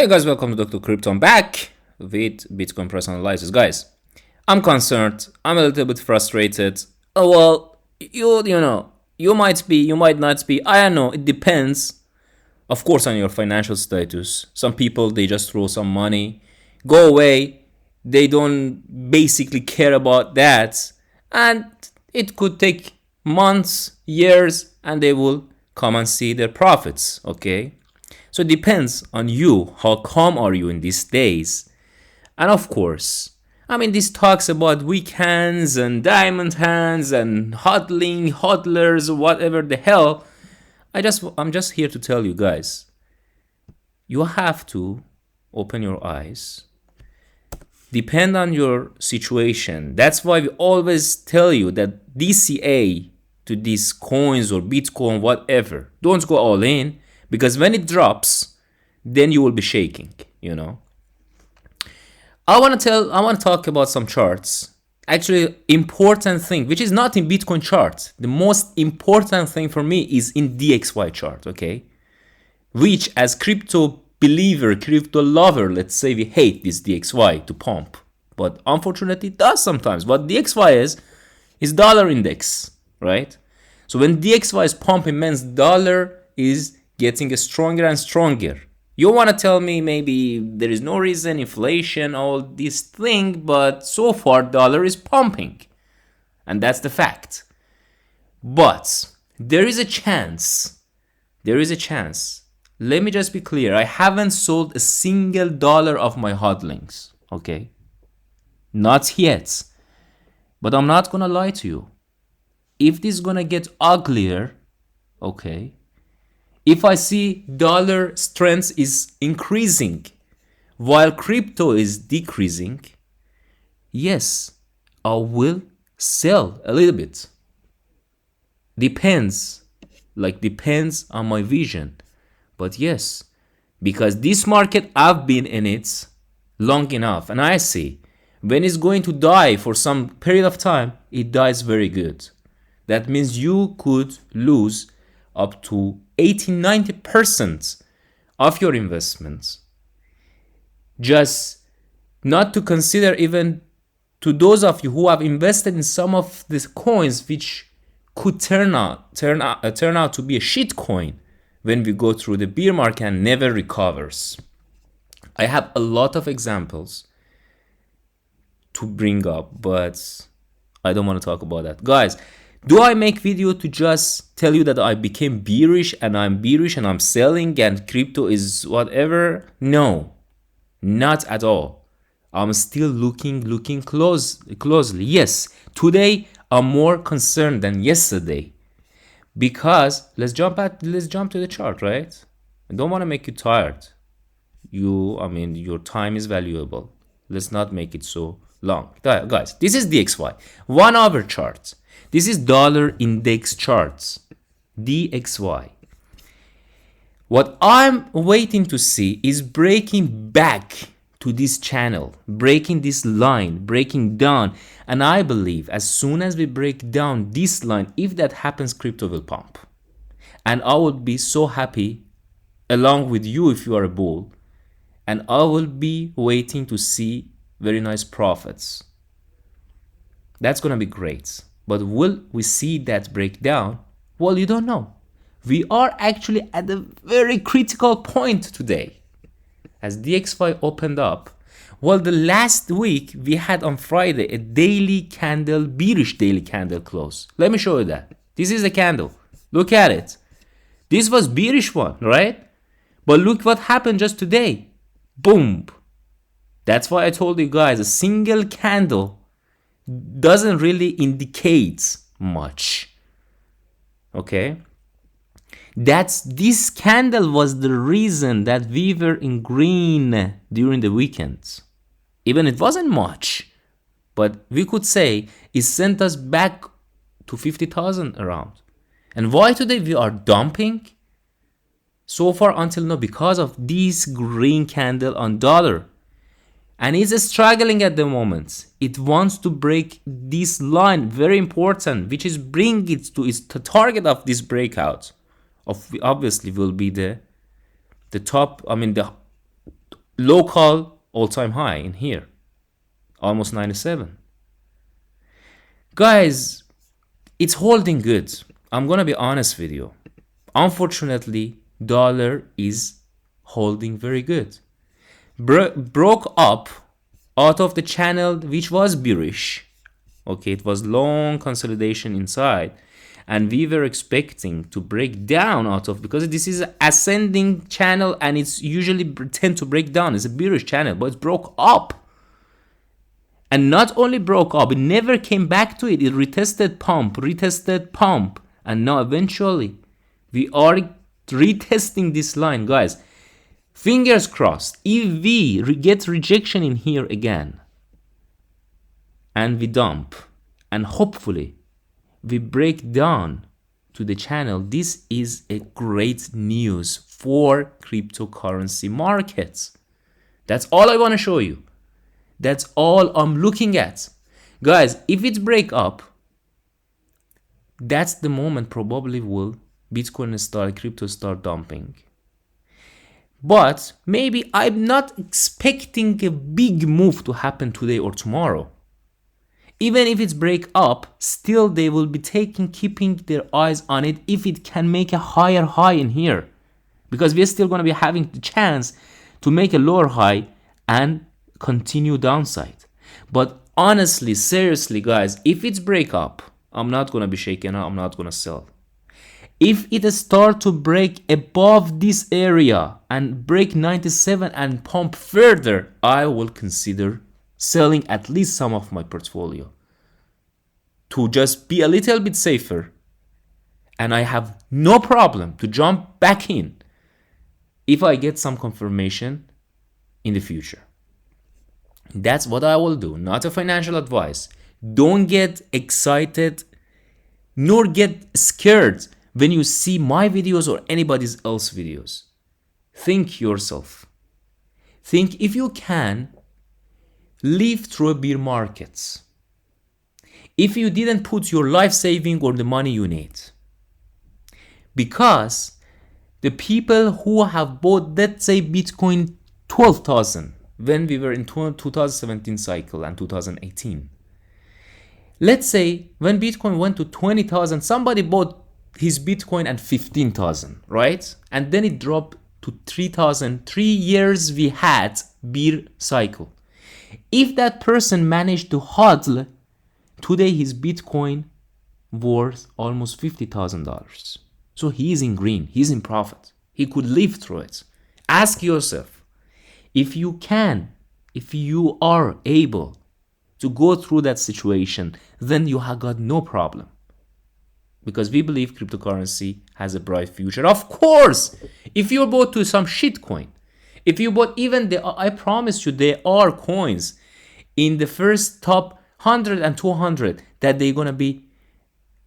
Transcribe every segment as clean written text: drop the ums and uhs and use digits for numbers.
Hey guys, welcome to Dr. Crypto. I'm back with Bitcoin price analysis. Guys, I'm concerned. I'm a little bit frustrated. Oh well, you might be, you might not be. I don't know. It depends, of course, on your financial status. Some people they just throw some money, go away. They don't basically care about that, and it could take months, years, and they will come and see their profits. Okay. So it depends on you. How calm are you in these days? And of course, this talks about weak hands and diamond hands and hodlers, whatever the hell. I'm just here to tell you guys, you have to open your eyes. Depend on your situation. That's why we always tell you that DCA to these coins or Bitcoin, whatever, don't go all in. Because when it drops, then you will be shaking, I want to talk about some charts. Actually, important thing, which is not in Bitcoin chart. The most important thing for me is in DXY chart, okay? Which as crypto believer, crypto lover, let's say we hate this DXY to pump. But unfortunately it does sometimes. What DXY is dollar index, right? So when DXY is pumping, means dollar is getting stronger and stronger. You want to tell me maybe there is no reason, inflation, all this thing, but so far dollar is pumping. And that's the fact. But there is a chance. Let me just be clear. I haven't sold a single dollar of my hodlings. Okay? Not yet. But I'm not going to lie to you. If this is going to get uglier, okay, if I see dollar strength is increasing while crypto is decreasing, yes, I will sell a little bit. Depends on my vision. But yes, because this market, I've been in it long enough, and I see when it's going to die for some period of time, it dies very good. That means you could lose up to 80-90% of your investments. Just not to consider even to those of you who have invested in some of these coins which could turn out to be a shit coin when we go through the bear market and never recovers. I have a lot of examples to bring up, but I don't want to talk about that. Guys, do I make video to just tell you that I became bearish and I'm selling and crypto is whatever? No, not at all. I'm still looking closely. Yes, today I'm more concerned than yesterday because let's jump to the chart, right? I don't want to make you tired. Your time is valuable. Let's not make it so long. Guys, this is DXY, 1 hour chart. This is dollar index charts, DXY. What I'm waiting to see is breaking back to this channel, breaking this line, breaking down. And I believe as soon as we break down this line, if that happens, crypto will pump. And I would be so happy along with you if you are a bull. And I will be waiting to see very nice profits. That's going to be great. But will we see that breakdown? Well, you don't know. We are actually at a very critical point today. As DXY opened up, well, the last week we had on Friday a bearish daily candle close. Let me show you that. This is the candle. Look at it. This was bearish one, right? But look what happened just today. Boom. That's why I told you guys, a single candle doesn't really indicate much. Okay? This candle was the reason that we were in green during the weekend. Even it wasn't much, but we could say it sent us back to 50,000 around. And why today we are dumping? So far until now, because of this green candle on dollar. And it's struggling at the moment. It wants to break this line, very important, which is bring it to its target of this breakout. Obviously will be the top, local all-time high in here, almost 97. Guys, it's holding good. I'm gonna be honest with you. Unfortunately, dollar is holding very good. Broke up out of the channel which was bearish. Okay, it was long consolidation inside, and we were expecting to break down out of, because this is an ascending channel and it's usually tend to break down. It's a bearish channel, but it broke up. And not only broke up, it never came back to it. It retested pump, and now eventually we are retesting this line, guys. Fingers crossed. If we get rejection in here again, and we dump, and hopefully we break down to the channel, this is a great news for cryptocurrency markets. That's all I want to show you. That's all I'm looking at. Guys, if it break up, that's the moment probably will Bitcoin start, crypto start dumping. But maybe I'm not expecting a big move to happen today or tomorrow. Even if it's break up, still they will be keeping their eyes on it if it can make a higher high in here. Because we're still going to be having the chance to make a lower high and continue downside. But honestly, seriously, guys, if it's break up, I'm not going to be shaken up. I'm not going to sell. If it start to break above this area and break 97 and pump further, I will consider selling at least some of my portfolio to just be a little bit safer. And I have no problem to jump back in if I get some confirmation in the future. That's what I will do. Not a financial advice. Don't get excited nor get scared when you see my videos or anybody else's videos. Think yourself. Think if you can live through a bear markets. If you didn't put your life saving or the money you need. Because the people who have bought, let's say, Bitcoin 12,000 when we were in 2017 cycle and 2018. Let's say when Bitcoin went to 20,000, somebody bought his Bitcoin at 15,000, right? And then it dropped to 3,000. 3 years we had bear cycle. If that person managed to hodl, today his Bitcoin worth almost $50,000. So he's in green, he's in profit. He could live through it. Ask yourself, if you can, if you are able to go through that situation, then you have got no problem. Because we believe cryptocurrency has a bright future. Of course, if you bought to some shit coin, if you bought even I promise you, there are coins in the first top 100 and 200 that they're gonna be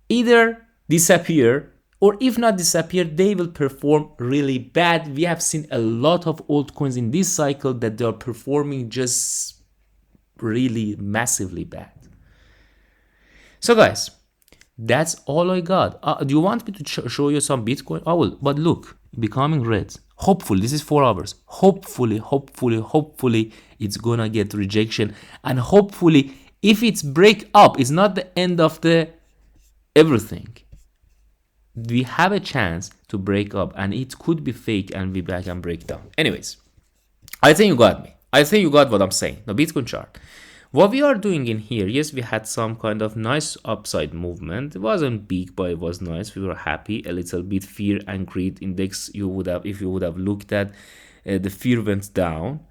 either disappear, or if not disappear, they will perform really bad. We have seen a lot of altcoins in this cycle that they are performing just really massively bad. So guys, that's all I got. Do you want me to show you some Bitcoin? I will. But look, becoming red. Hopefully, this is 4 hours. Hopefully, it's gonna get rejection. And hopefully, if it's break up, it's not the end of the everything. We have a chance to break up, and it could be fake and we back and break down. Anyways, I think you got me. I think you got what I'm saying. The Bitcoin chart. What we are doing in here, yes, we had some kind of nice upside movement. It wasn't big, but it was nice. We were happy. A little bit fear and greed index. You would have, if you would have looked at, the fear went down,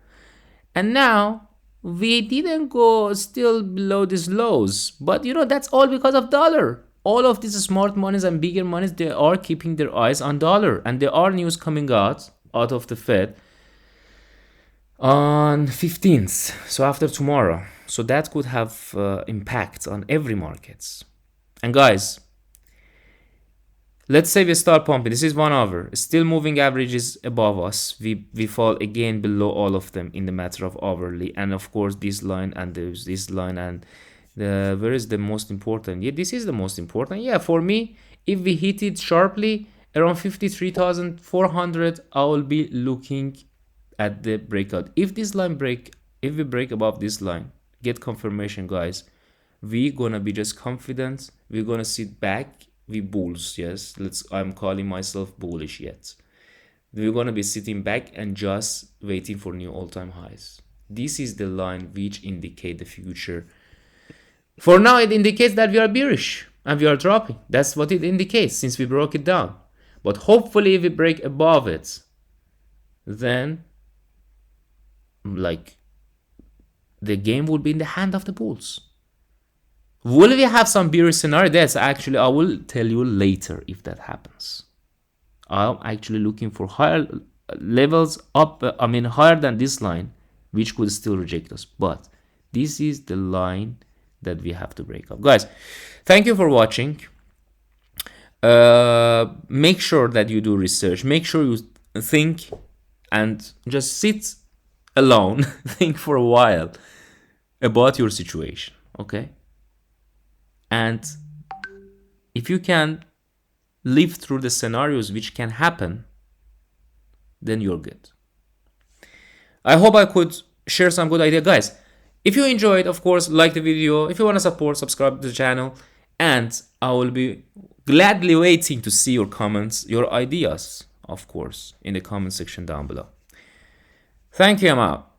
and now we didn't go still below these lows. But you know, that's all because of dollar. All of these smart monies and bigger monies, they are keeping their eyes on dollar, and there are news coming out of the Fed on 15th, so after tomorrow. So that could have impact on every markets. And guys, let's say we start pumping. This is 1 hour. Still moving averages above us. We fall again below all of them in the matter of hourly. And of course, this line and there's this line. And where is the most important? Yeah, this is the most important. Yeah, for me, if we hit it sharply around 53,400, I will be looking at the breakout. If this line break, if we break above this line, get confirmation, guys, we gonna be just confident. We're gonna sit back. We bulls, yes. I'm calling myself bullish yet. We're gonna be sitting back and just waiting for new all-time highs. This is the line which indicate the future. For now, it indicates that we are bearish and we are dropping. That's what it indicates since we broke it down. But hopefully if we break above it, then like the game will be in the hand of the bulls. Will we have some bearish scenario? That's actually, I will tell you later if that happens. I'm actually looking for higher levels up, higher than this line, which could still reject us. But this is the line that we have to break up. Guys, thank you for watching. Make sure that you do research. Make sure you think and just sit alone, think for a while about your situation, okay? And if you can live through the scenarios which can happen, then you're good. I hope I could share some good idea. Guys, if you enjoyed, of course, like the video. If you want to support, subscribe to the channel. And I will be gladly waiting to see your comments, your ideas, of course, in the comment section down below. Thank you, I'm out.